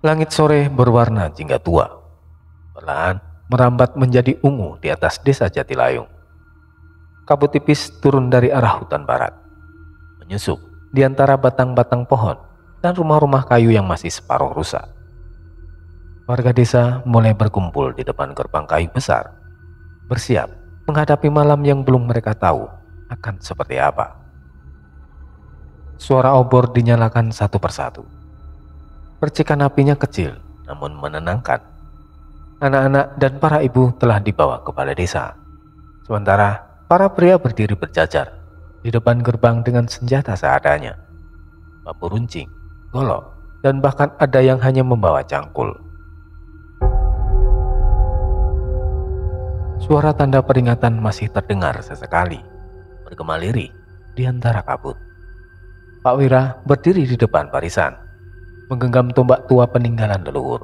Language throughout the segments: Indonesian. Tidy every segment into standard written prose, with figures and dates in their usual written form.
Langit sore berwarna jingga tua, perlahan merambat menjadi ungu di atas desa Jatilayung. Kabut tipis turun dari arah hutan barat, menyusup di antara batang-batang pohon dan rumah-rumah kayu yang masih separuh rusak. Warga desa mulai berkumpul di depan gerbang kayu besar, bersiap menghadapi malam yang belum mereka tahu akan seperti apa. Suara obor dinyalakan satu persatu. Percikan apinya kecil namun menenangkan. Anak-anak dan para ibu telah dibawa ke balai desa, sementara para pria berdiri berjajar di depan gerbang dengan senjata seadanya, bambu runcing, golok, dan bahkan ada yang hanya membawa cangkul. Suara tanda peringatan masih terdengar sesekali, bergema lirih di antara kabut. Pak Wira berdiri di depan barisan, menggenggam tombak tua peninggalan leluhur.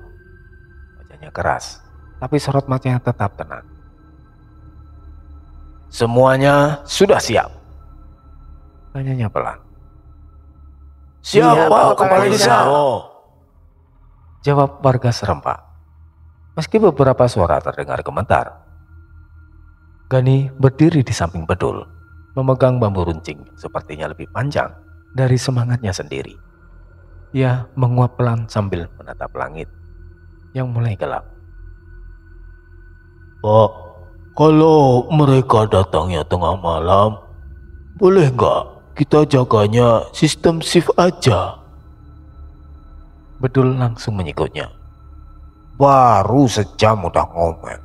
Wajahnya keras, tapi sorot matanya tetap tenang. "Semuanya sudah siap?" tanyanya pelan. "Siap, Pak Kepala Desa," jawab warga serempak. Meski beberapa suara terdengar gemetar, Gani berdiri di samping Bedul, memegang bambu runcing yang sepertinya lebih panjang dari semangatnya sendiri. Ia menguap pelan sambil menatap langit yang mulai gelap. "Pak, kalau mereka datangnya tengah malam, boleh nggak kita jaganya sistem shift aja?" Bedul langsung menyikutnya. "Baru sejam udah ngomel.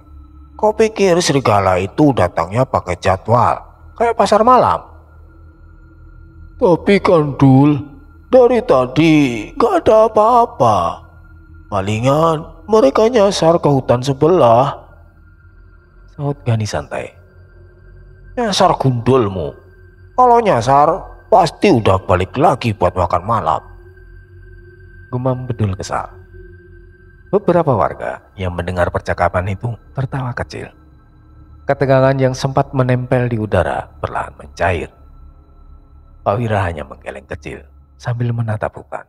Kau pikir serigala itu datangnya pakai jadwal kayak pasar malam?" "Tapi kan Dul, dari tadi gak ada apa-apa. Palingan mereka nyasar ke hutan sebelah," Sahut Gani santai. "Nyasar gundulmu. Kalau nyasar pasti udah balik lagi buat makan malam." Gumam Bedul kesal. Beberapa warga yang mendengar percakapan itu tertawa kecil. Ketegangan yang sempat menempel di udara perlahan mencair. Pak Wira hanya menggeleng kecil sambil menatap hutan.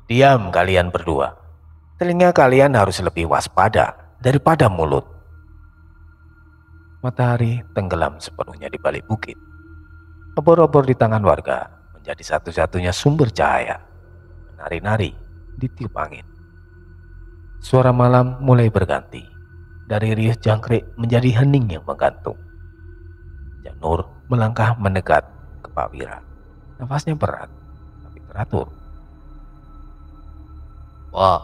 "Diam kalian berdua. Telinga kalian harus lebih waspada daripada mulut." Matahari tenggelam sepenuhnya di balik bukit. Obor-obor di tangan warga menjadi satu-satunya sumber cahaya, menari-nari di tiup angin. Suara malam mulai berganti, dari riuh jangkrik menjadi hening yang menggantung. Janur melangkah mendekat ke Pak Wira. Nafasnya berat, tapi teratur. "Pak,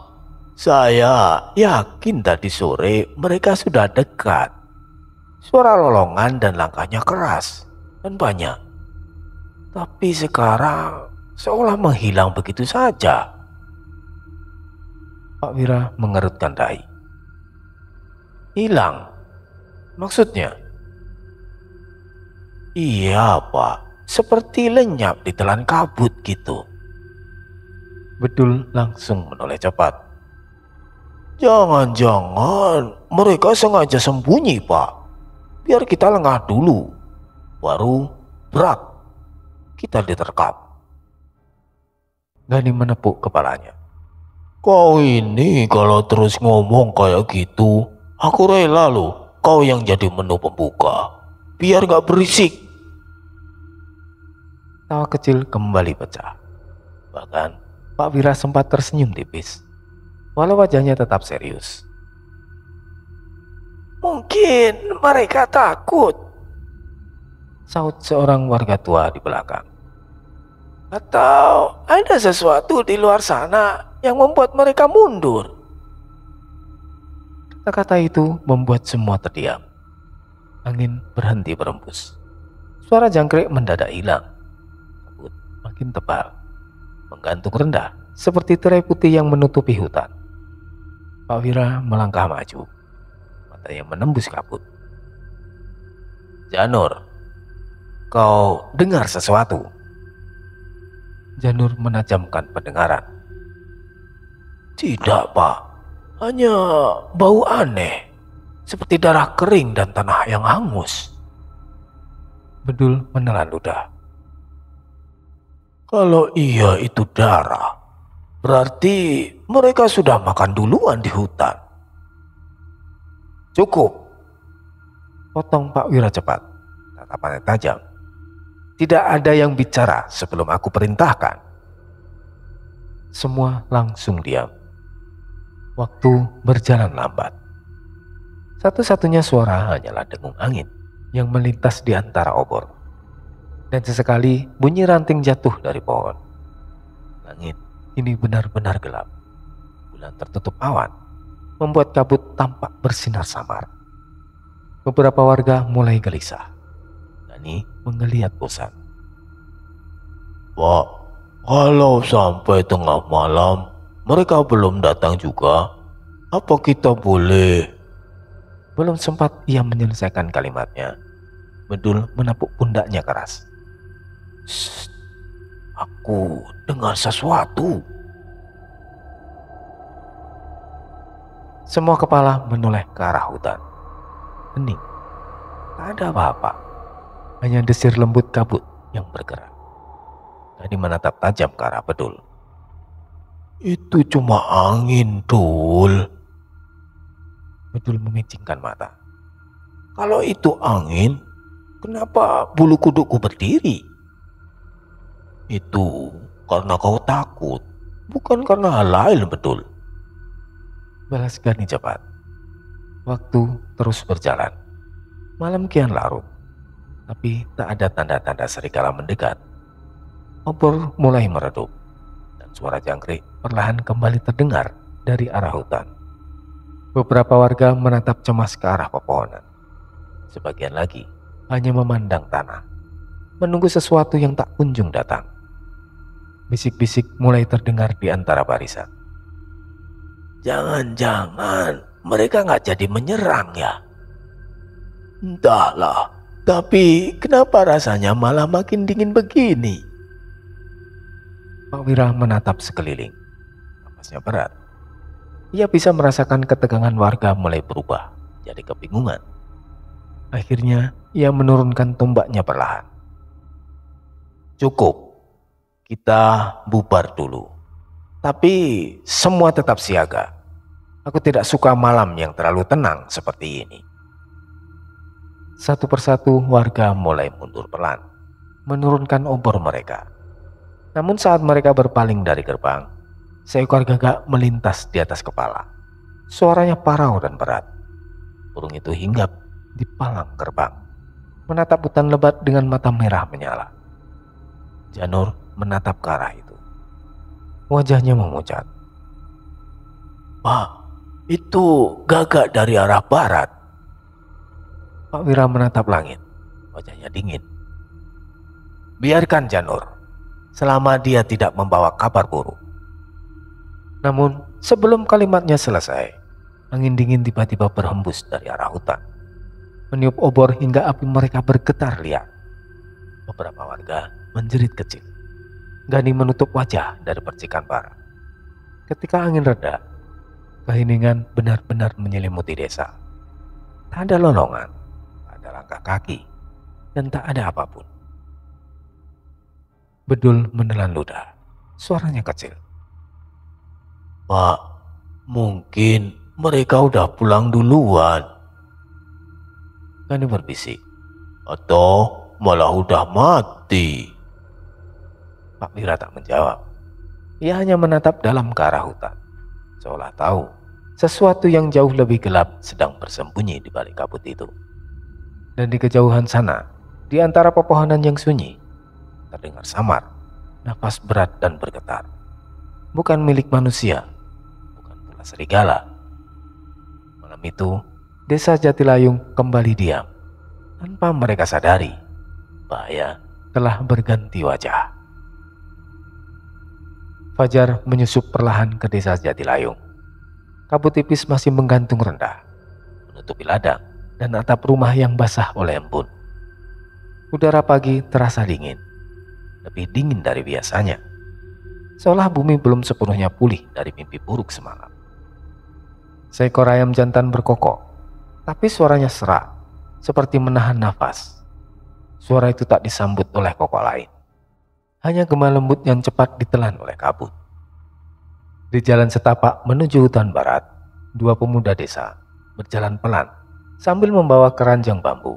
saya yakin tadi sore mereka sudah dekat. Suara lolongan dan langkahnya keras dan banyak. Tapi sekarang seolah menghilang begitu saja." Pak Wira mengerutkan dahi. "Hilang? Maksudnya?" "Iya, Pak. Seperti lenyap ditelan kabut gitu." Bedul langsung menoleh cepat. "Jangan-jangan mereka sengaja sembunyi, Pak. Biar kita lengah dulu. Baru brak, kita diterkam." Gani menepuk kepalanya. "Kau ini kalau terus ngomong kayak gitu, aku rela loh kau yang jadi menu pembuka. Biar gak berisik." Tawa kecil kembali pecah. Bahkan Pak Wira sempat tersenyum tipis, walau wajahnya tetap serius. "Mungkin mereka takut," sahut seorang warga tua di belakang. "atau ada sesuatu di luar sana yang membuat mereka mundur." Kata-kata itu membuat semua terdiam. Angin berhenti berembus. Suara jangkrik mendadak hilang. Kabut makin tebal, menggantung rendah seperti tirai putih yang menutupi hutan. Pak Wira melangkah maju, matanya menembus kabut. "Janur, kau dengar sesuatu?" Janur menajamkan pendengaran. "Tidak, Pak. Hanya bau aneh, seperti darah kering dan tanah yang hangus." Bedul menelan ludah. "Kalau iya itu darah, Berarti mereka sudah makan duluan di hutan. Cukup, potong Pak Wira cepat, tatapannya tajam. Tidak ada yang bicara sebelum aku perintahkan. Semua langsung diam. Waktu berjalan lambat. Satu-satunya suara hanyalah dengung angin yang melintas di antara obor. Dan sesekali bunyi ranting jatuh dari pohon. Langit ini benar-benar gelap. Bulan tertutup awan, membuat kabut tampak bersinar samar. Beberapa warga mulai gelisah. Gani menggeliat bosan. Pak, kalau sampai tengah malam mereka belum datang juga, apa kita boleh? Belum sempat ia menyelesaikan kalimatnya, Bedul menepuk pundaknya keras. Shh, aku dengar sesuatu. Semua kepala menoleh ke arah hutan. Hening, tak ada apa-apa. Hanya desir lembut kabut yang bergerak. Gani menatap tajam ke arah Bedul. Itu cuma angin, Dul. Bedul memicingkan mata. Kalau itu angin, kenapa bulu kudukku berdiri? Itu karena kau takut, bukan karena hal lain, betul. Balas Gani cepat. Waktu terus berjalan. Malam kian larut, tapi tak ada tanda-tanda serigala mendekat. Obor mulai meredup, dan suara jangkrik perlahan kembali terdengar dari arah hutan. Beberapa warga menatap cemas ke arah pepohonan. Sebagian lagi hanya memandang tanah, menunggu sesuatu yang tak kunjung datang. Bisik-bisik mulai terdengar di antara barisan. Jangan-jangan mereka nggak jadi menyerang ya? Entahlah, tapi kenapa rasanya malah makin dingin begini? Pak Wira menatap sekeliling. Napasnya berat. Ia bisa merasakan ketegangan warga mulai berubah jadi kebingungan. Akhirnya ia menurunkan tombaknya perlahan. Cukup, kita bubar dulu. Tapi semua tetap siaga. Aku tidak suka malam yang terlalu tenang seperti ini. Satu persatu warga mulai mundur pelan, menurunkan obor mereka. Namun saat mereka berpaling dari gerbang, seekor gagak melintas di atas kepala. Suaranya parau dan berat. Burung itu hinggap di palang gerbang, menatap hutan lebat dengan mata merah menyala. Janur menatap ke arah itu. Wajahnya memucat. Pak, itu gagak dari arah barat. Pak Wira menatap langit. Wajahnya dingin. Biarkan Janur, selama dia tidak membawa kabar buruk. Namun sebelum kalimatnya selesai, angin dingin tiba-tiba berhembus dari arah hutan, meniup obor hingga api mereka bergetar liat. Beberapa warga menjerit kecil. Gani menutup wajah dari percikan bara. Ketika angin reda, keheningan benar-benar menyelimuti desa. Tak ada lolongan, tak ada langkah kaki, dan tak ada apapun. Bedul menelan ludah. Suaranya kecil. Pak, mungkin mereka udah pulang duluan. Gani berbisik. Atau malah udah mati. Pak Wira tak menjawab. Ia hanya menatap dalam ke arah hutan, seolah tahu sesuatu yang jauh lebih gelap sedang bersembunyi di balik kabut itu. Dan di kejauhan sana, di antara pepohonan yang sunyi, terdengar samar nafas berat dan bergetar. Bukan milik manusia, bukan pula serigala. Malam itu, desa Jatilayung kembali diam. Tanpa mereka sadari, bahaya telah berganti wajah. Fajar menyusup perlahan ke desa Jatilayung. Kabut tipis masih menggantung rendah, menutupi ladang dan atap rumah yang basah oleh embun. Udara pagi terasa dingin, lebih dingin dari biasanya. Seolah bumi belum sepenuhnya pulih dari mimpi buruk semalam. Seekor ayam jantan berkokok, tapi suaranya serak, seperti menahan nafas. Suara itu tak disambut oleh kokok lain. Hanya gema lembut yang cepat ditelan oleh kabut. Di jalan setapak menuju hutan barat, dua pemuda desa berjalan pelan sambil membawa keranjang bambu.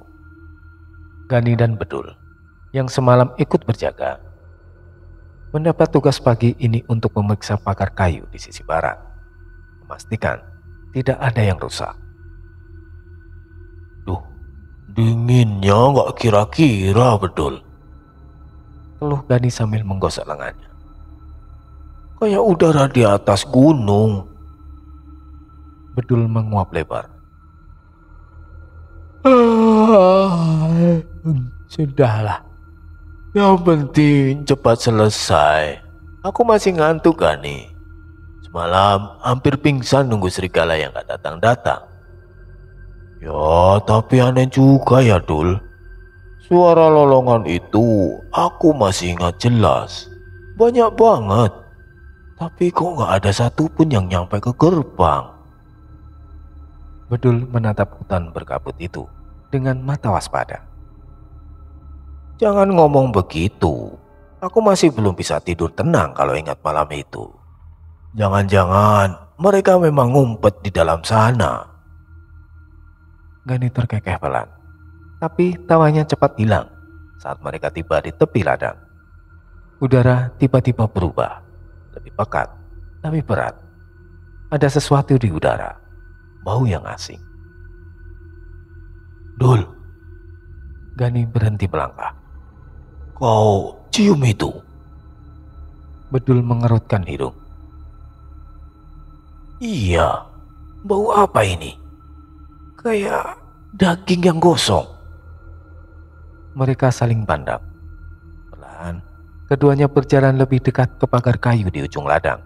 Gani dan Bedul, yang semalam ikut berjaga, mendapat tugas pagi ini untuk memeriksa pagar kayu di sisi barat, memastikan tidak ada yang rusak. Duh, dinginnya nggak kira-kira, Bedul. Keluh Gani sambil menggosok lengannya. Kayak udara di atas gunung. Bedul menguap lebar. Sudahlah. Yang penting cepat selesai. Aku masih ngantuk, Gani. Semalam hampir pingsan nunggu serigala yang gak datang-datang. Ya, tapi aneh juga ya, Dul. Suara lolongan itu aku masih ingat jelas. Banyak banget. Tapi kok gak ada satupun yang nyampe ke gerbang. Bedul menatap hutan berkabut itu dengan mata waspada. Jangan ngomong begitu. Aku masih belum bisa tidur tenang kalau ingat malam itu. Jangan-jangan mereka memang ngumpet di dalam sana. Gani terkekeh pelan, tapi tawanya cepat hilang saat mereka tiba di tepi ladang. Udara tiba-tiba berubah, lebih pekat, lebih berat. Ada sesuatu di udara, bau yang asing. Dul, Gani berhenti melangkah. Kau cium itu? Bedul mengerutkan hidung. Iya, bau apa ini? Kayak daging yang gosong. Mereka saling pandang. Perlahan, keduanya berjalan lebih dekat ke pagar kayu di ujung ladang.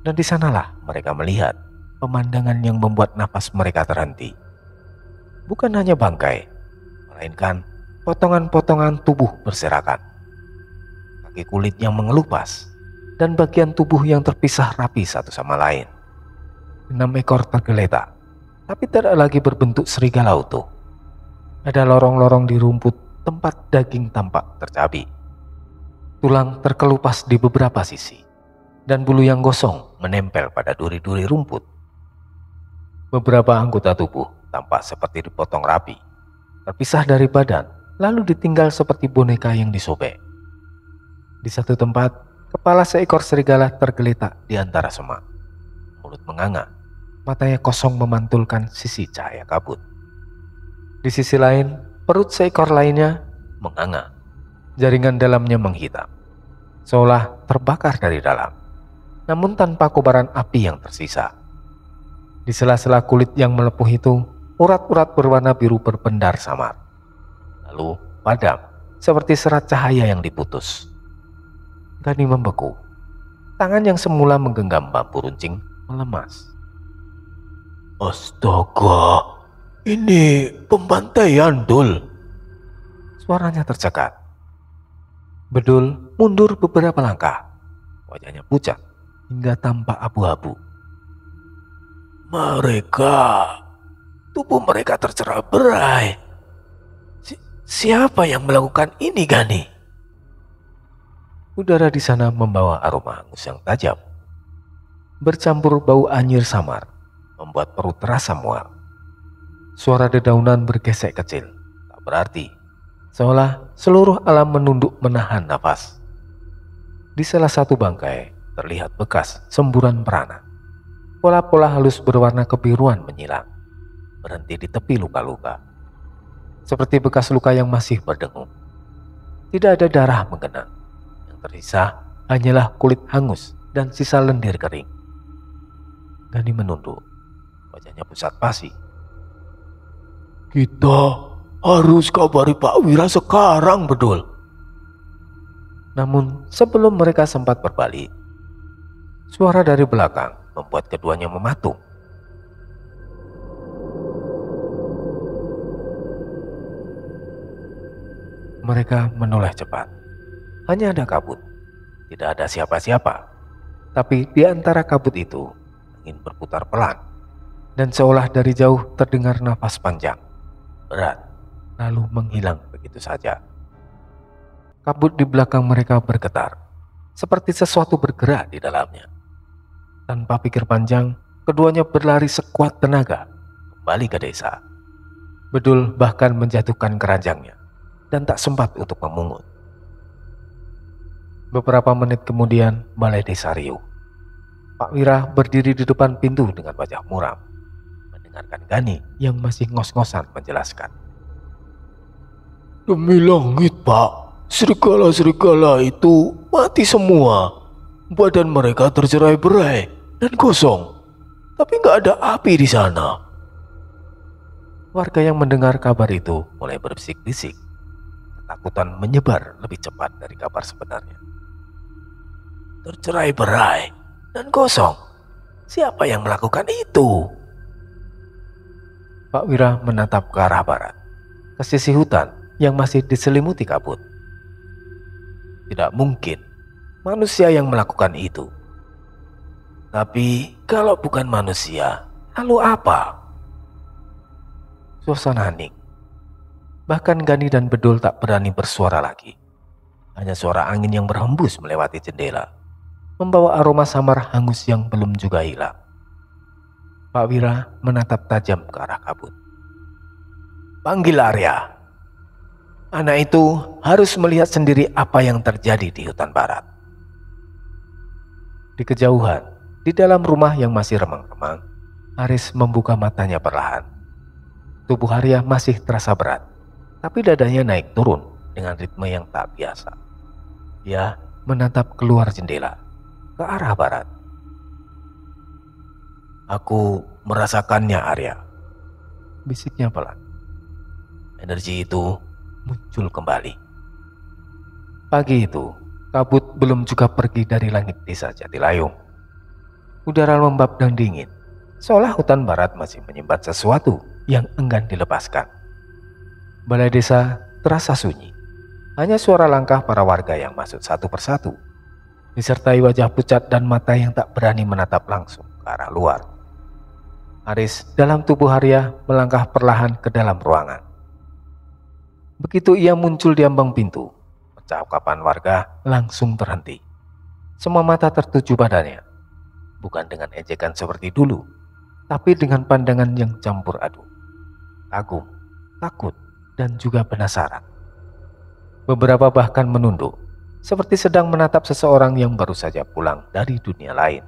Dan di sanalah mereka melihat pemandangan yang membuat nafas mereka terhenti. Bukan hanya bangkai, melainkan potongan-potongan tubuh berserakan. Kaki kulit yang mengelupas, dan bagian tubuh yang terpisah rapi satu sama lain. 6 ekor tergeletak, tapi tidak lagi berbentuk serigala utuh. Ada lorong-lorong di rumput tempat daging tampak tercabik. Tulang terkelupas di beberapa sisi, dan bulu yang gosong menempel pada duri-duri rumput. Beberapa anggota tubuh tampak seperti dipotong rapi, terpisah dari badan, lalu ditinggal seperti boneka yang disobek. Di satu tempat, kepala seekor serigala tergeletak di antara semak. Mulut menganga, matanya kosong memantulkan sisi cahaya kabut. Di sisi lain, perut seekor lainnya menganga. Jaringan dalamnya menghitam, seolah terbakar dari dalam, namun tanpa kobaran api yang tersisa. Di sela-sela kulit yang melepuh itu, urat-urat berwarna biru berpendar samar, lalu padam seperti serat cahaya yang diputus. Gani membeku. Tangan yang semula menggenggam bambu runcing melemas. Astaga, ini pembantaian, Dul. Suaranya tercekat. Bedul mundur beberapa langkah. Wajahnya pucat hingga tampak abu-abu. Tubuh mereka tercerai-berai. Siapa yang melakukan ini, Gani? Udara di sana membawa aroma hangus yang tajam. Bercampur bau anyir samar, membuat perut terasa mual. Suara dedaunan bergesek kecil, tak berarti, seolah seluruh alam menunduk menahan nafas. Di salah satu bangkai terlihat bekas semburan perana. Pola-pola halus berwarna kebiruan menyilang, berhenti di tepi luka-luka. Seperti bekas luka yang masih berdengung. Tidak ada darah menggenang. Yang tersisa hanyalah kulit hangus dan sisa lendir kering. Gani menunduk, wajahnya pusat pasi. Kita harus kabari Pak Wira sekarang, Bedul. Namun sebelum mereka sempat berbalik, suara dari belakang membuat keduanya mematung. Mereka menoleh cepat. Hanya ada kabut, tidak ada siapa-siapa. Tapi di antara kabut itu, angin berputar pelan, dan seolah dari jauh terdengar nafas panjang, berat, lalu menghilang begitu saja. Kabut di belakang mereka bergetar, seperti sesuatu bergerak di dalamnya. Tanpa pikir panjang, keduanya berlari sekuat tenaga kembali ke desa. Bedul bahkan menjatuhkan keranjangnya dan tak sempat untuk memungut. Beberapa menit kemudian, balai desa riuh. Pak Wira berdiri di depan pintu dengan wajah muram, mendengarkan Gani yang masih ngos-ngosan menjelaskan. Demi langit, Pak, serigala-serigala itu mati semua. Badan mereka tercerai-berai dan kosong, tapi nggak ada api di sana. Warga yang mendengar kabar itu mulai berbisik-bisik. Ketakutan menyebar lebih cepat dari kabar sebenarnya. Tercerai-berai dan kosong. Siapa yang melakukan itu? Pak Wira menatap ke arah barat, ke sisi hutan yang masih diselimuti kabut. Tidak mungkin manusia yang melakukan itu. Tapi kalau bukan manusia, lalu apa? Suasana hening. Bahkan Gani dan Bedul tak berani bersuara lagi. Hanya suara angin yang berhembus melewati jendela, membawa aroma samar hangus yang belum juga hilang. Pak Wira menatap tajam ke arah kabut. Panggil Arya. Anak itu harus melihat sendiri apa yang terjadi di hutan barat. Di kejauhan, di dalam rumah yang masih remang-remang, Aris membuka matanya perlahan. Tubuh Arya masih terasa berat, tapi dadanya naik turun dengan ritme yang tak biasa. Dia menatap keluar jendela, ke arah barat. Aku merasakannya, Arya, bisiknya pelan. Energi itu muncul kembali. Pagi itu, kabut belum juga pergi dari langit desa Jatilayung. Udara lembab dan dingin, seolah hutan barat masih menyimpan sesuatu yang enggan dilepaskan. Balai desa terasa sunyi. Hanya suara langkah para warga yang masuk satu persatu, disertai wajah pucat dan mata yang tak berani menatap langsung ke arah luar. Aris dalam tubuh Arya melangkah perlahan ke dalam ruangan. Begitu ia muncul di ambang pintu, percakapan warga langsung terhenti. Semua mata tertuju padanya, bukan dengan ejekan seperti dulu, tapi dengan pandangan yang campur aduk, kagum, takut, dan juga penasaran. Beberapa bahkan menunduk, seperti sedang menatap seseorang yang baru saja pulang dari dunia lain.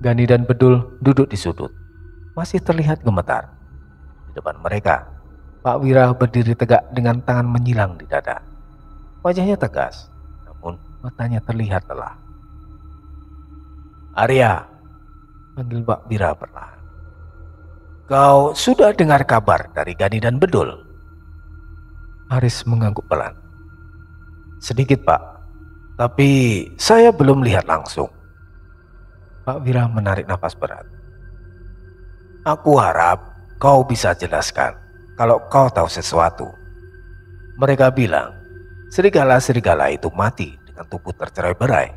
Gani dan Bedul duduk di sudut, masih terlihat gemetar. Di depan mereka, Pak Wira berdiri tegak dengan tangan menyilang di dada. Wajahnya tegas, namun matanya terlihat lelah. Arya, Panggil Pak Wira perlahan. kau sudah dengar kabar dari Gani dan Bedul? Aris mengangguk pelan. Sedikit, Pak, tapi saya belum lihat langsung. Pak Wira menarik napas berat. Aku harap kau bisa jelaskan kalau kau tahu sesuatu. Mereka bilang serigala-serigala itu mati dengan tubuh tercerai-berai,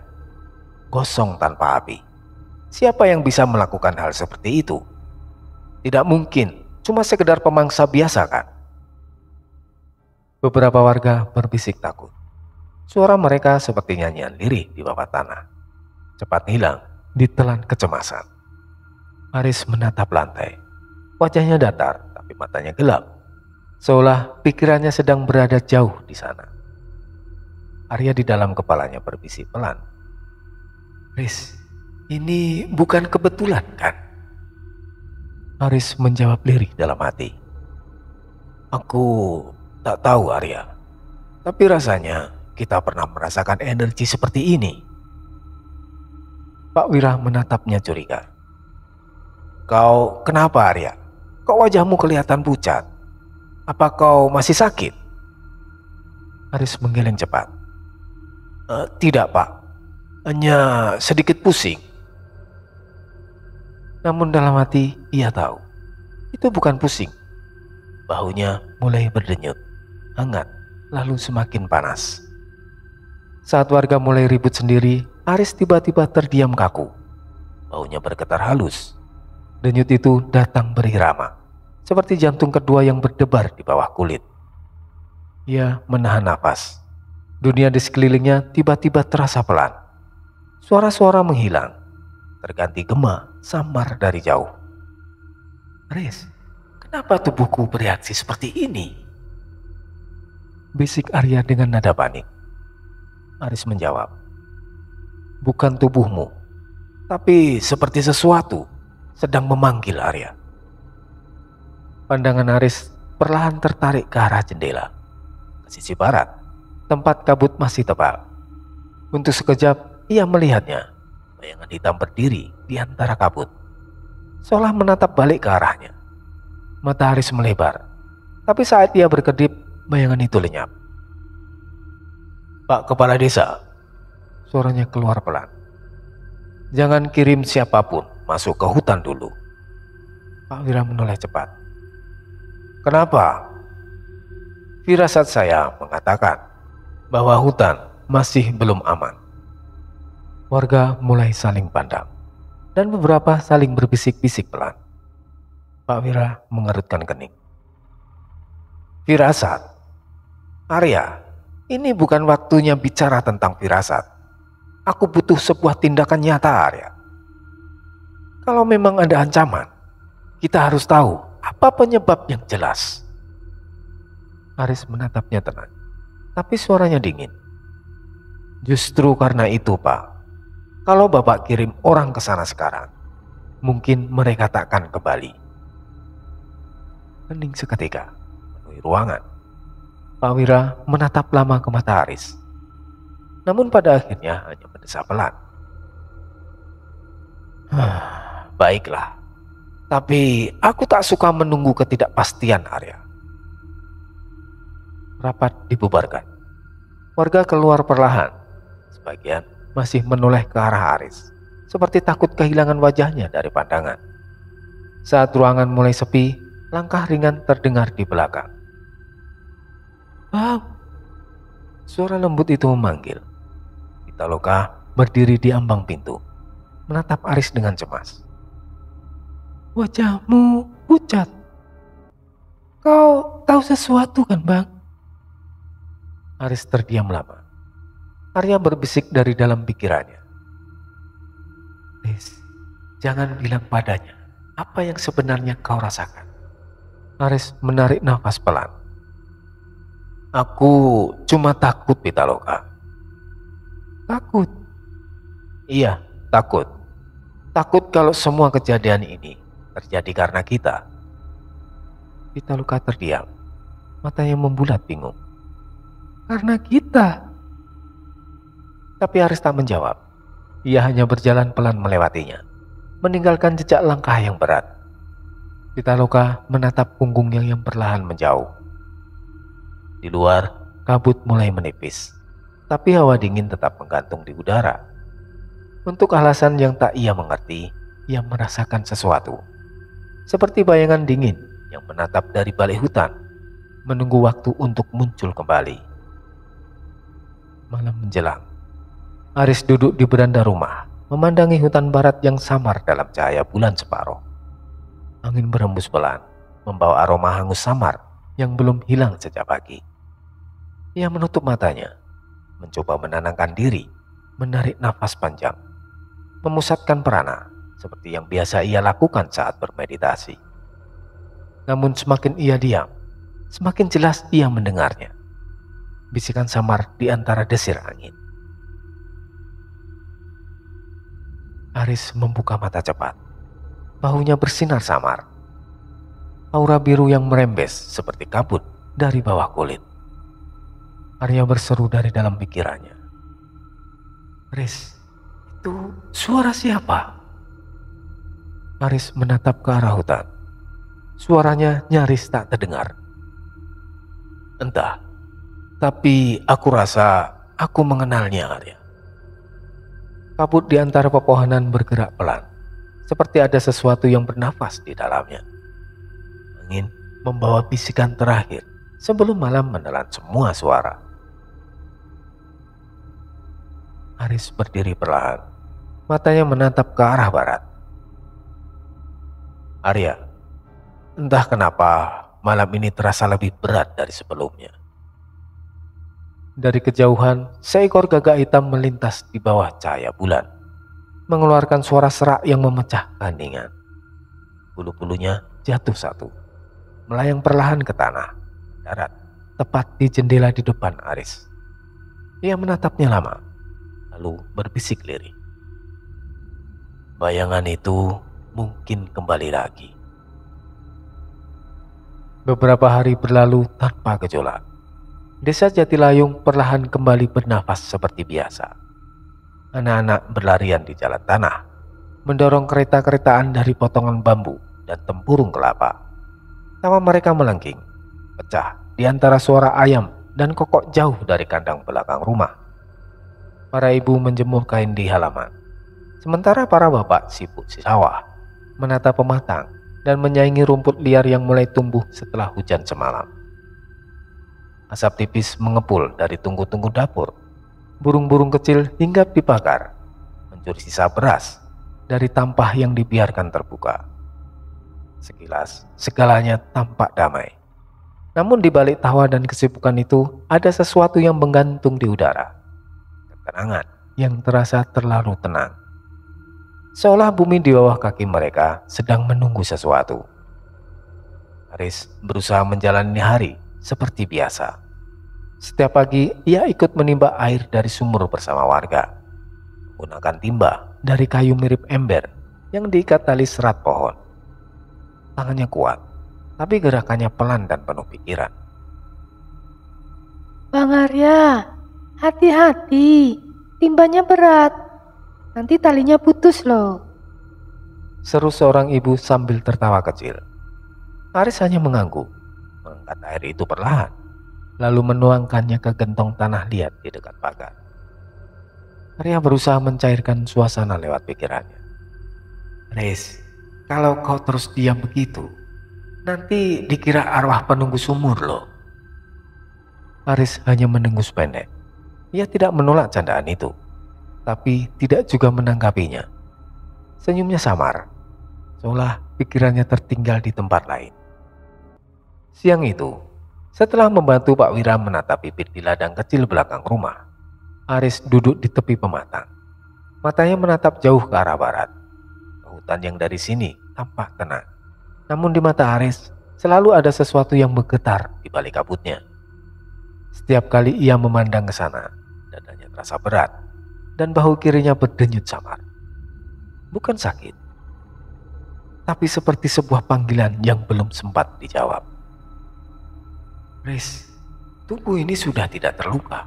gosong tanpa api. Siapa yang bisa melakukan hal seperti itu? Tidak mungkin cuma sekedar pemangsa biasa, kan? Beberapa warga berbisik takut. Suara mereka seperti nyanyian lirih di bawah tanah, cepat hilang ditelan kecemasan. Aris menatap lantai. Wajahnya datar, tapi matanya gelap, seolah pikirannya sedang berada jauh di sana. Arya di dalam kepalanya berbisik pelan. Riz, ini bukan kebetulan, kan? Aris menjawab lirih dalam hati. Aku tak tahu, Arya, tapi rasanya kita pernah merasakan energi seperti ini. Pak Wira menatapnya curiga. Kau kenapa, Arya? Kok wajahmu kelihatan pucat? Apa kau masih sakit? Aris menggeleng cepat. Tidak, Pak. Hanya sedikit pusing. Namun dalam hati ia tahu, itu bukan pusing. Bahunya mulai berdenyut, hangat, lalu semakin panas. Saat warga mulai ribut sendiri, Aris tiba-tiba terdiam kaku. Baunya bergetar halus. Denyut itu datang berirama, seperti jantung kedua yang berdebar di bawah kulit. Ia menahan napas. Dunia di sekelilingnya tiba-tiba terasa pelan. Suara-suara menghilang. terganti gema samar dari jauh. "Aris, kenapa tubuhku bereaksi seperti ini?" bisik Arya dengan nada panik. Aris menjawab, "Bukan tubuhmu, tapi seperti sesuatu sedang memanggil Arya." Pandangan Aris perlahan tertarik ke arah jendela, ke sisi barat, tempat kabut masih tebal. Untuk sekejap ia melihatnya, bayangan hitam berdiri di antara kabut, seolah menatap balik ke arahnya. Mata Aris melebar, tapi saat ia berkedip, bayangan itu lenyap. "Pak Kepala Desa," suaranya keluar pelan, "jangan kirim siapapun masuk ke hutan dulu." Pak Wira menoleh cepat. "Kenapa?" "Firasat saya mengatakan bahwa hutan masih belum aman." Warga mulai saling pandang, dan beberapa saling berbisik-bisik pelan. Pak Wira mengerutkan kening. "Firasat? Arya, ini bukan waktunya bicara tentang firasat. Aku butuh sebuah tindakan nyata, Arya. Kalau memang ada ancaman, kita harus tahu apa penyebab yang jelas." Aris menatapnya tenang, tapi suaranya dingin. "Justru karena itu, Pak. Kalau Bapak kirim orang ke sana sekarang, mungkin mereka takkan kembali." Hening seketika memenuhi ruangan. Pak Wira menatap lama ke mata Aris, namun pada akhirnya hanya mendesah pelan. "Baiklah, tapi aku tak suka menunggu ketidakpastian, Arya." Rapat dibubarkan. Warga keluar perlahan. Sebagian masih menoleh ke arah Aris, seperti takut kehilangan wajahnya dari pandangan. Saat ruangan mulai sepi, langkah ringan terdengar di belakang. "Bang!" Suara lembut itu memanggil. Pitaloka berdiri di ambang pintu, menatap Aris dengan cemas. "Wajahmu pucat. Kau tahu sesuatu kan, Bang?" Aris terdiam lama. Arya berbisik dari dalam pikirannya. "Aris, jangan bilang padanya apa yang sebenarnya kau rasakan." Aris menarik nafas pelan. "Aku cuma takut, Pitaloka." "Takut?" "Iya, takut. Takut kalau semua kejadian ini terjadi karena kita." Pitaloka terdiam, matanya membulat bingung. "Karena kita?" Tapi Aris tak menjawab. Ia hanya berjalan pelan melewatinya, meninggalkan jejak langkah yang berat. Pitaloka menatap punggungnya yang perlahan menjauh. Di luar, kabut mulai menipis, tapi hawa dingin tetap menggantung di udara. Untuk alasan yang tak ia mengerti, ia merasakan sesuatu, seperti bayangan dingin yang menatap dari balik hutan, menunggu waktu untuk muncul kembali. Malam menjelang. Aris duduk di beranda rumah, memandangi hutan barat yang samar dalam cahaya bulan separuh. Angin berhembus pelan, membawa aroma hangus samar yang belum hilang sejak pagi. Ia menutup matanya, mencoba menenangkan diri, menarik nafas panjang, memusatkan prana seperti yang biasa ia lakukan saat bermeditasi. Namun semakin ia diam, semakin jelas ia mendengarnya. Bisikan samar di antara desir angin. Aris membuka mata cepat. Bahunya bersinar samar. Aura biru yang merembes seperti kabut dari bawah kulit. Arya berseru dari dalam pikirannya. "Aris, itu suara siapa?" Aris menatap ke arah hutan. Suaranya nyaris tak terdengar. "Entah, tapi aku rasa aku mengenalnya, Arya." Kabut di antara pepohonan bergerak pelan, seperti ada sesuatu yang bernafas di dalamnya. Angin membawa bisikan terakhir sebelum malam menelan semua suara. Aris berdiri perlahan, matanya menatap ke arah barat. "Arya, entah kenapa malam ini terasa lebih berat dari sebelumnya." Dari kejauhan, seekor gagak hitam melintas di bawah cahaya bulan. mengeluarkan suara serak yang memecah keheningan. Bulu-bulunya jatuh satu, melayang perlahan ke tanah, darat, tepat di jendela di depan Aris. Ia menatapnya lama, lalu berbisik lirih. Bayangan itu mungkin kembali lagi. Beberapa hari berlalu tanpa gejolak. Desa Jatilayung perlahan kembali bernafas seperti biasa. Anak-anak berlarian di jalan tanah, mendorong kereta-keretaan dari potongan bambu dan tempurung kelapa. Tawa mereka melengking, pecah di antara suara ayam dan kokok jauh dari kandang belakang rumah. Para ibu menjemur kain di halaman, sementara para bapak sibuk di sawah, menata pematang dan menyaingi rumput liar yang mulai tumbuh setelah hujan semalam. Asap tipis mengepul dari tungku-tungku dapur. Burung-burung kecil hinggap di pagar, mencuri sisa beras dari tampah yang dibiarkan terbuka. Sekilas, segalanya tampak damai. Namun di balik tawa dan kesibukan itu, ada sesuatu yang menggantung di udara. Ketenangan yang terasa terlalu tenang. Seolah bumi di bawah kaki mereka sedang menunggu sesuatu. Aris berusaha menjalani hari seperti biasa. Setiap pagi ia ikut menimba air dari sumur bersama warga, menggunakan timba dari kayu mirip ember yang diikat tali serat pohon. Tangannya kuat, tapi gerakannya pelan dan penuh pikiran. Bang Arya, hati-hati, timbanya berat, nanti talinya putus loh. Seru seorang ibu sambil tertawa kecil. Aris hanya mengangguk, mengangkat air itu perlahan, lalu menuangkannya ke gentong tanah liat di dekat pagar. Arya berusaha mencairkan suasana lewat pikirannya. Aris, kalau kau terus diam begitu, nanti dikira arwah penunggu sumur loh. Aris hanya mendengus pendek. Ia tidak menolak candaan itu, tapi tidak juga menanggapinya. Senyumnya samar, seolah pikirannya tertinggal di tempat lain. Siang itu, setelah membantu Pak Wira menata bibit di ladang kecil belakang rumah, Aris duduk di tepi pematang. Matanya menatap jauh ke arah barat. Hutan yang dari sini tampak tenang. Namun di mata Aris selalu ada sesuatu yang bergetar di balik kabutnya. Setiap kali ia memandang ke sana, dadanya terasa berat dan bahu kirinya berdenyut samar. Bukan sakit, tapi seperti sebuah panggilan yang belum sempat dijawab. Riz, tubuh ini sudah tidak terluka,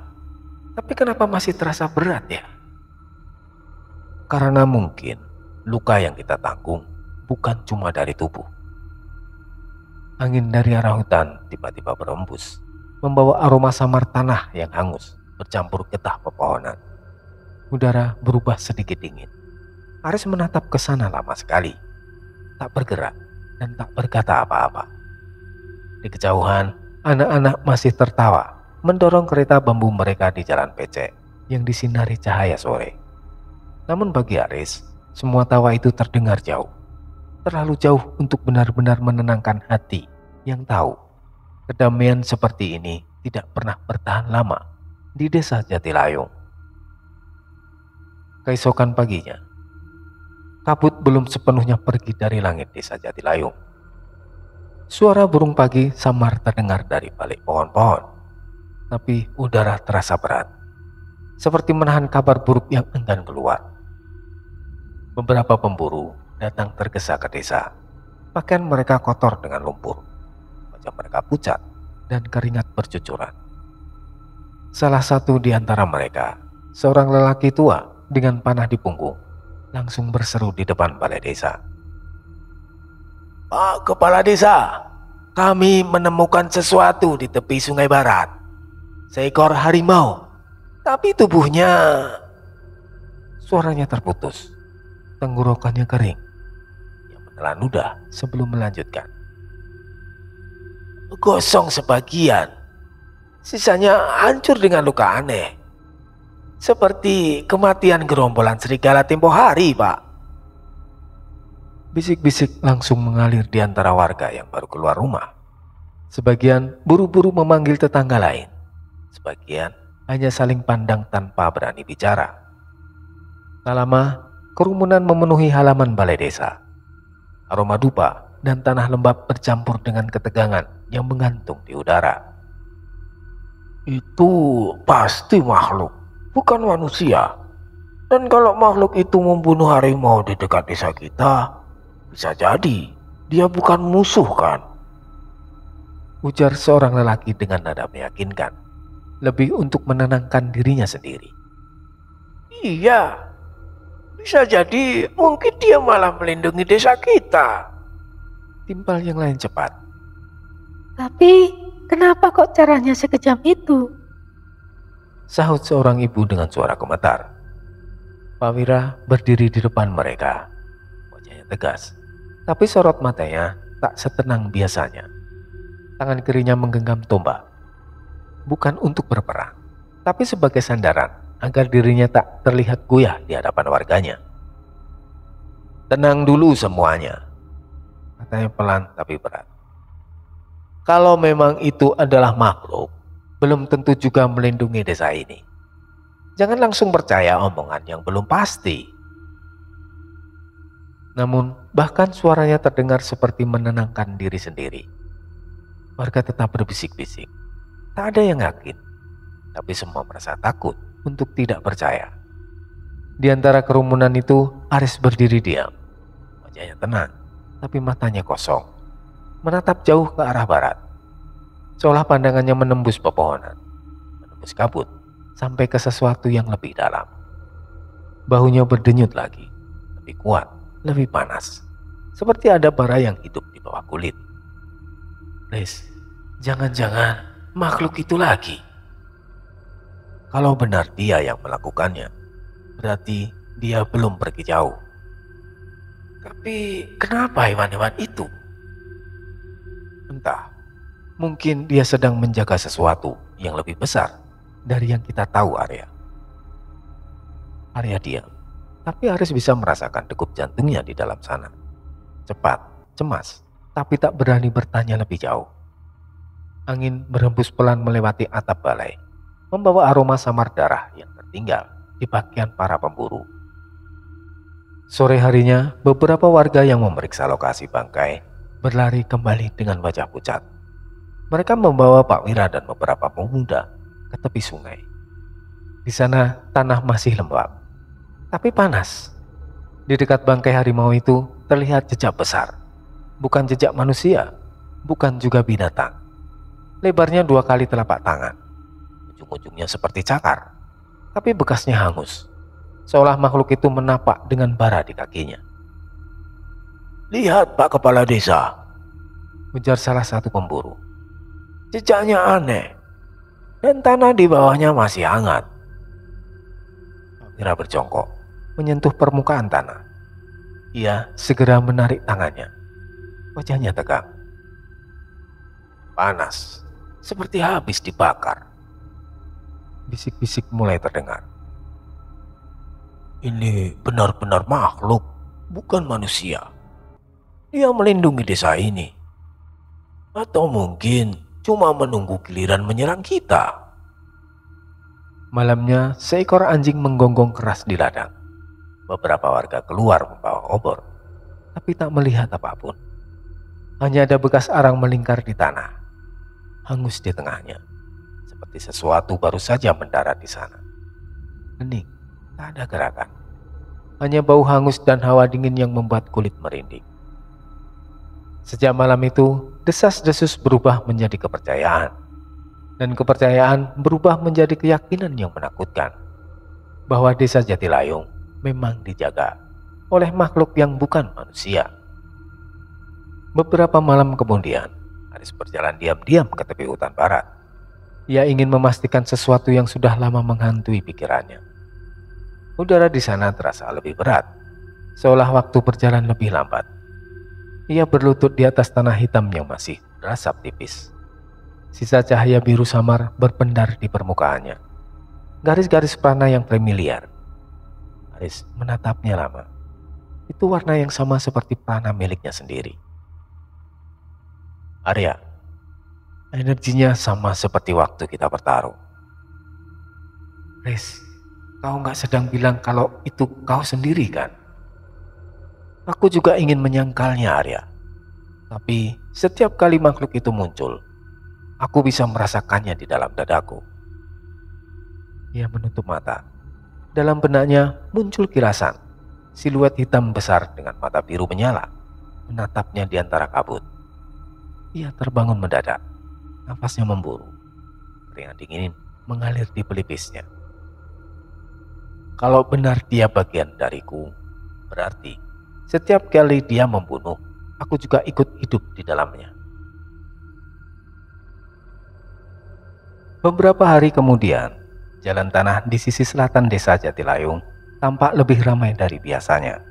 tapi kenapa masih terasa berat ya? Karena mungkin luka yang kita tanggung bukan cuma dari tubuh. Angin dari arah hutan tiba-tiba berembus, membawa aroma samar tanah yang hangus bercampur getah pepohonan. Udara berubah sedikit dingin. Aris menatap ke sana lama sekali, tak bergerak dan tak berkata apa-apa. Di kejauhan, anak-anak masih tertawa mendorong kereta bambu mereka di jalan becek yang disinari cahaya sore. Namun bagi Aris, semua tawa itu terdengar jauh. Terlalu jauh untuk benar-benar menenangkan hati yang tahu kedamaian seperti ini tidak pernah bertahan lama di desa Jatilayung. Keesokan paginya, kabut belum sepenuhnya pergi dari langit desa Jatilayung. Suara burung pagi samar terdengar dari balik pohon-pohon, tapi udara terasa berat, seperti menahan kabar buruk yang enggan keluar. Beberapa pemburu datang tergesa ke desa. Pakaian mereka kotor dengan lumpur, wajah mereka pucat dan keringat bercucuran. Salah satu di antara mereka, seorang lelaki tua dengan panah di punggung, langsung berseru di depan balai desa. Pak Kepala Desa, kami menemukan sesuatu di tepi sungai barat. Seekor harimau, tapi tubuhnya... Suaranya terputus, tenggorokannya kering. Ia menelan ludah sebelum melanjutkan. Gosong sebagian, sisanya hancur dengan luka aneh. Seperti kematian gerombolan serigala tempo hari, Pak. Bisik-bisik langsung mengalir di antara warga yang baru keluar rumah. Sebagian buru-buru memanggil tetangga lain. Sebagian hanya saling pandang tanpa berani bicara. Tak lama, kerumunan memenuhi halaman balai desa. Aroma dupa dan tanah lembab bercampur dengan ketegangan yang menggantung di udara. Itu pasti makhluk, bukan manusia. Dan kalau makhluk itu membunuh harimau di dekat desa kita, bisa jadi dia bukan musuh kan? Ujar seorang lelaki dengan nada meyakinkan, lebih untuk menenangkan dirinya sendiri. Iya, bisa jadi mungkin dia malah melindungi desa kita. Timpal yang lain cepat. Tapi kenapa kok caranya sekejam itu? Sahut seorang ibu dengan suara gemetar. Pak Wira berdiri di depan mereka. Wajahnya tegas, tapi sorot matanya tak setenang biasanya. Tangan kirinya menggenggam tombak. Bukan untuk berperang, tapi sebagai sandaran agar dirinya tak terlihat goyah di hadapan warganya. Tenang dulu semuanya, Katanya pelan tapi berat. kalau memang itu adalah makhluk, Belum tentu juga melindungi desa ini. Jangan langsung percaya omongan yang belum pasti. Namun bahkan suaranya terdengar seperti menenangkan diri sendiri. Warga tetap berbisik-bisik. Tak ada yang yakin, tapi semua merasa takut untuk tidak percaya. Di antara kerumunan itu, Aris berdiri diam. Wajahnya tenang, tapi matanya kosong. Menatap jauh ke arah barat. Seolah pandangannya menembus pepohonan, menembus kabut, sampai ke sesuatu yang lebih dalam. Bahunya berdenyut lagi, lebih kuat, lebih panas. Seperti ada bara yang hidup di bawah kulit. Riz, jangan-jangan makhluk itu lagi. Kalau benar dia yang melakukannya, berarti dia belum pergi jauh. Tapi kenapa hewan-hewan itu? Entah, mungkin dia sedang menjaga sesuatu yang lebih besar dari yang kita tahu, Arya. Arya diam, tapi Aris bisa merasakan degup jantungnya di dalam sana. Cepat, cemas, tapi tak berani bertanya lebih jauh. Angin berhembus pelan melewati atap balai, membawa aroma samar darah yang tertinggal di pakaian para pemburu. Sore harinya, beberapa warga yang memeriksa lokasi bangkai berlari kembali dengan wajah pucat. Mereka membawa Pak Wira dan beberapa pemuda ke tepi sungai. Di sana tanah masih lembab, tapi panas. Di dekat bangkai harimau itu terlihat jejak besar. Bukan jejak manusia, bukan juga binatang. Lebarnya 2 kali telapak tangan. Ujung-ujungnya seperti cakar, tapi bekasnya hangus. Seolah makhluk itu menapak dengan bara di kakinya. Lihat Pak Kepala Desa, Ujar salah satu pemburu. jejaknya aneh. Dan tanah di bawahnya masih hangat. Pak Wira berjongkok, menyentuh permukaan tanah. Ia segera menarik tangannya. Wajahnya tegang. Panas, seperti habis dibakar. Bisik-bisik mulai terdengar. Ini benar-benar makhluk, bukan manusia. Dia melindungi desa ini. Atau mungkin cuma menunggu giliran menyerang kita. Malamnya, seekor anjing menggonggong keras di ladang. Beberapa warga keluar membawa obor, tapi tak melihat apapun. Hanya ada bekas arang melingkar di tanah, hangus di tengahnya, seperti sesuatu baru saja mendarat di sana. Hening, tak ada gerakan. Hanya bau hangus dan hawa dingin yang membuat kulit merinding. Sejak malam itu, desas-desus berubah menjadi kepercayaan. Dan kepercayaan berubah menjadi keyakinan yang menakutkan. Bahwa desa Jatilayung memang dijaga oleh makhluk yang bukan manusia. Beberapa malam kemudian, Aris berjalan diam-diam ke tepi hutan barat. Ia ingin memastikan sesuatu yang sudah lama menghantui pikirannya. Udara di sana terasa lebih berat, seolah waktu berjalan lebih lambat. Ia berlutut di atas tanah hitam yang masih berasap tipis. Sisa cahaya biru samar berpendar di permukaannya. Garis-garis panah yang familiar. Aris menatapnya lama. Itu warna yang sama seperti panah miliknya sendiri. Arya, energinya sama seperti waktu kita bertarung. Riz, kau nggak sedang bilang kalau itu kau sendiri kan? Aku juga ingin menyangkalnya, Arya. Tapi setiap kali makhluk itu muncul, aku bisa merasakannya di dalam dadaku. Ia menutup mata. Dalam benaknya muncul kirasan. Siluet hitam besar dengan mata biru menyala, menatapnya di antara kabut. Ia terbangun mendadak. Nafasnya memburu. Keringat dingin mengalir di pelipisnya. Kalau benar dia bagian dariku, berarti setiap kali dia membunuh, aku juga ikut hidup di dalamnya. Beberapa hari kemudian, jalan tanah di sisi selatan desa Jatilayung tampak lebih ramai dari biasanya.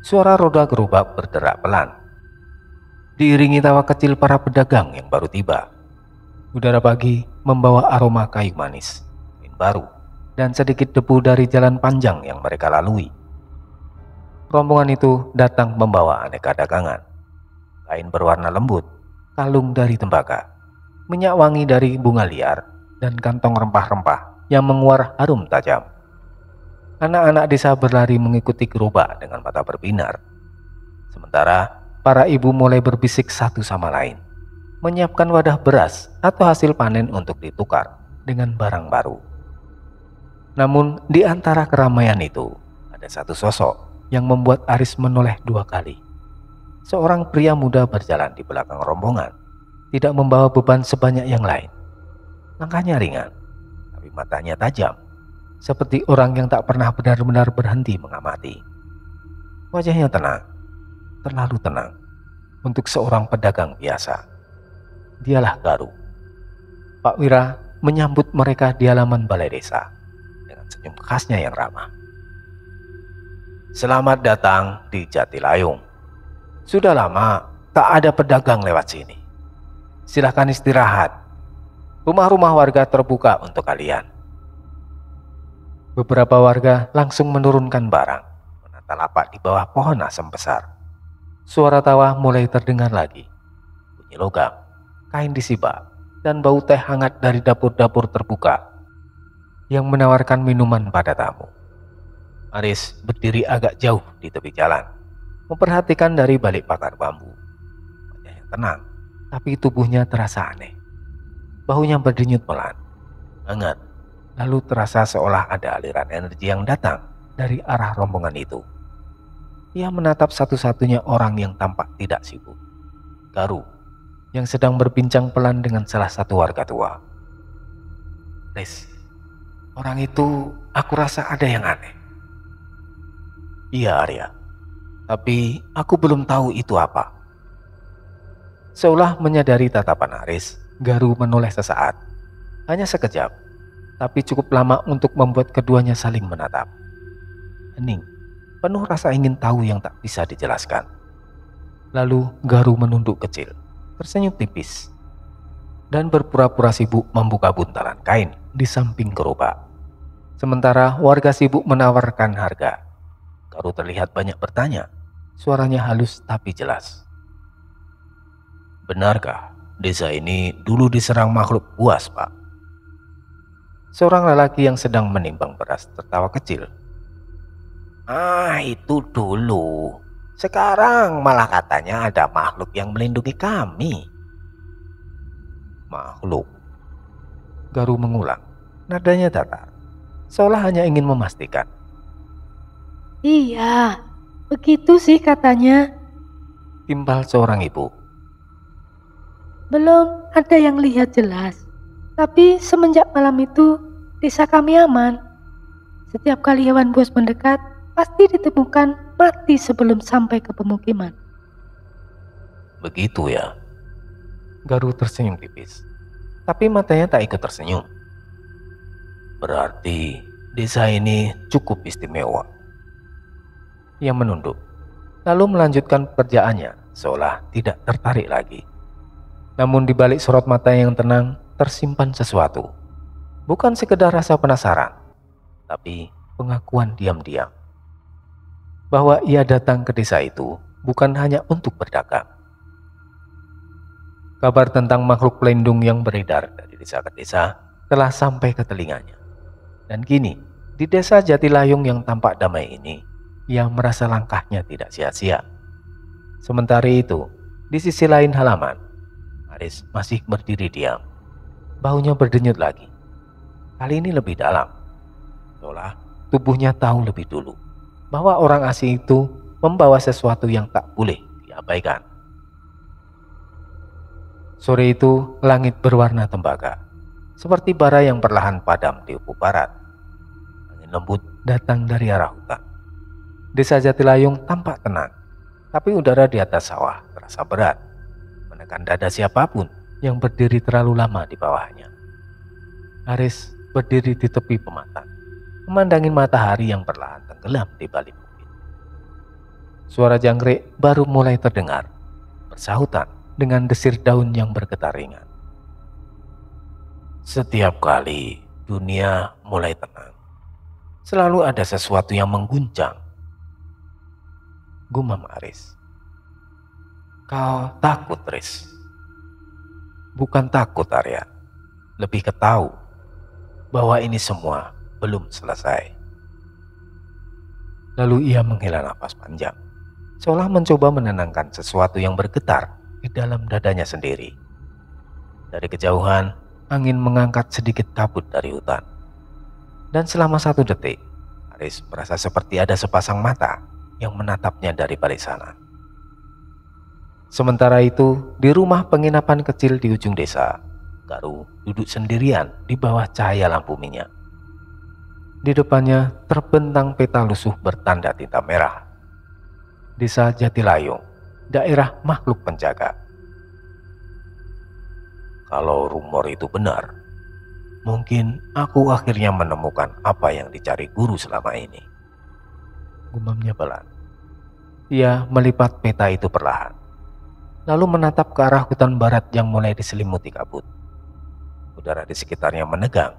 Suara roda gerobak berderak pelan, diiringi tawa kecil para pedagang yang baru tiba. Udara pagi membawa aroma kayu manis, angin baru, dan sedikit debu dari jalan panjang yang mereka lalui. Rombongan itu datang membawa aneka dagangan. Kain berwarna lembut, kalung dari tembaga, minyak wangi dari bunga liar, dan kantong rempah-rempah yang menguar harum tajam. Anak-anak desa berlari mengikuti gerobak dengan mata berbinar. Sementara para ibu mulai berbisik satu sama lain, menyiapkan wadah beras atau hasil panen untuk ditukar dengan barang baru. Namun di antara keramaian itu, ada satu sosok yang membuat Aris menoleh dua kali. Seorang pria muda berjalan di belakang rombongan, tidak membawa beban sebanyak yang lain. Langkahnya ringan, tapi matanya tajam, seperti orang yang tak pernah benar-benar berhenti mengamati. Wajahnya tenang, terlalu tenang untuk seorang pedagang biasa. Dialah Garu. Pak Wira menyambut mereka di halaman balai desa dengan senyum khasnya yang ramah. Selamat datang di Jatilayung. Sudah lama tak ada pedagang lewat sini. Silahkan istirahat. Rumah-rumah warga terbuka untuk kalian. Beberapa warga langsung menurunkan barang, menata lapak di bawah pohon asem besar. Suara tawa mulai terdengar lagi. Bunyi logam, kain disibak, dan bau teh hangat dari dapur-dapur terbuka yang menawarkan minuman pada tamu. Aris berdiri agak jauh di tepi jalan, memperhatikan dari balik pagar bambu. Wajahnya tenang, tapi tubuhnya terasa aneh. Bahunya berdenyut pelan, hangat. Lalu terasa seolah ada aliran energi yang datang dari arah rombongan itu. Ia menatap satu-satunya orang yang tampak tidak sibuk, Garu, yang sedang berbincang pelan dengan salah satu warga tua. Riz, orang itu aku rasa ada yang aneh. Iya Arya, tapi aku belum tahu itu apa. Seolah menyadari tatapan Aris, Garu menoleh sesaat, hanya sekejap, tapi cukup lama untuk membuat keduanya saling menatap. Hening, penuh rasa ingin tahu yang tak bisa dijelaskan. Lalu Garu menunduk kecil, tersenyum tipis, dan berpura-pura sibuk membuka buntalan kain di samping gerobak. Sementara warga sibuk menawarkan harga, Garu terlihat banyak bertanya, suaranya halus tapi jelas. Benarkah desa ini dulu diserang makhluk buas, Pak? Seorang lelaki yang sedang menimbang beras tertawa kecil. Ah, itu dulu. Sekarang malah katanya ada makhluk yang melindungi kami. Makhluk? Garu mengulang, nadanya datar, seolah hanya ingin memastikan. Iya, begitu sih katanya. Timpal seorang ibu. Belum ada yang lihat jelas. Tapi semenjak malam itu, desa kami aman. Setiap kali hewan buas mendekat, pasti ditemukan mati sebelum sampai ke pemukiman. Begitu ya? Garu tersenyum tipis, tapi matanya tak ikut tersenyum. Berarti desa ini cukup istimewa. Ia menunduk, lalu melanjutkan pekerjaannya seolah tidak tertarik lagi. Namun di balik sorot mata yang tenang, tersimpan sesuatu. Bukan sekedar rasa penasaran, tapi pengakuan diam-diam bahwa ia datang ke desa itu bukan hanya untuk berdagang. Kabar tentang makhluk pelindung yang beredar dari desa ke desa telah sampai ke telinganya. Dan kini, di desa Jatilayung yang tampak damai ini, ia merasa langkahnya tidak sia-sia. Sementara itu, di sisi lain halaman, Aris masih berdiri diam. Bahunya berdenyut lagi. Kali ini lebih dalam. Seolah tubuhnya tahu lebih dulu bahwa orang asing itu membawa sesuatu yang tak boleh diabaikan. Sore itu langit berwarna tembaga, seperti bara yang perlahan padam di ufuk barat. Angin lembut datang dari arah hutan. Desa Jatilayung tampak tenang, tapi udara di atas sawah terasa berat, menekan dada siapapun yang berdiri terlalu lama di bawahnya. Aris berdiri di tepi pematang, memandangin matahari yang perlahan tenggelam di balik bukit. Suara jangkrik baru mulai terdengar, bersahutan dengan desir daun yang bergetar ringan. Setiap kali dunia mulai tenang, selalu ada sesuatu yang mengguncang, gumam Aris. Kau takut, Riz? Bukan takut, Arya. Lebih ke tahu bahwa ini semua belum selesai. Lalu ia menghela nafas panjang, seolah mencoba menenangkan sesuatu yang bergetar di dalam dadanya sendiri. Dari kejauhan, angin mengangkat sedikit kabut dari hutan. Dan selama 1 detik, Aris merasa seperti ada sepasang mata yang menatapnya dari balik sana. Sementara itu, di rumah penginapan kecil di ujung desa, Garu duduk sendirian di bawah cahaya lampu minyak. Di depannya terbentang peta lusuh bertanda tinta merah. Desa Jatilayung, daerah makhluk penjaga. Kalau rumor itu benar, mungkin aku akhirnya menemukan apa yang dicari guru selama ini, gumamnya pelan. Ia melipat peta itu perlahan, lalu menatap ke arah hutan barat yang mulai diselimuti kabut. Udara di sekitarnya menegang,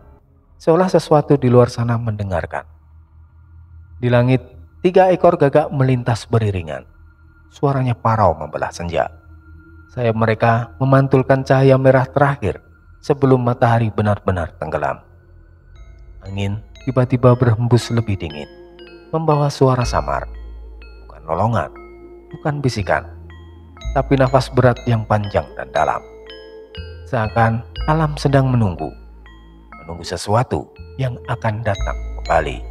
seolah sesuatu di luar sana mendengarkan. Di langit, 3 ekor gagak melintas beriringan. Suaranya parau membelah senja. Sayap mereka memantulkan cahaya merah terakhir sebelum matahari benar-benar tenggelam. Angin tiba-tiba berhembus lebih dingin, membawa suara samar. Bukan lolongan, bukan bisikan, tapi nafas berat yang panjang dan dalam. Seakan alam sedang menunggu sesuatu yang akan datang kembali.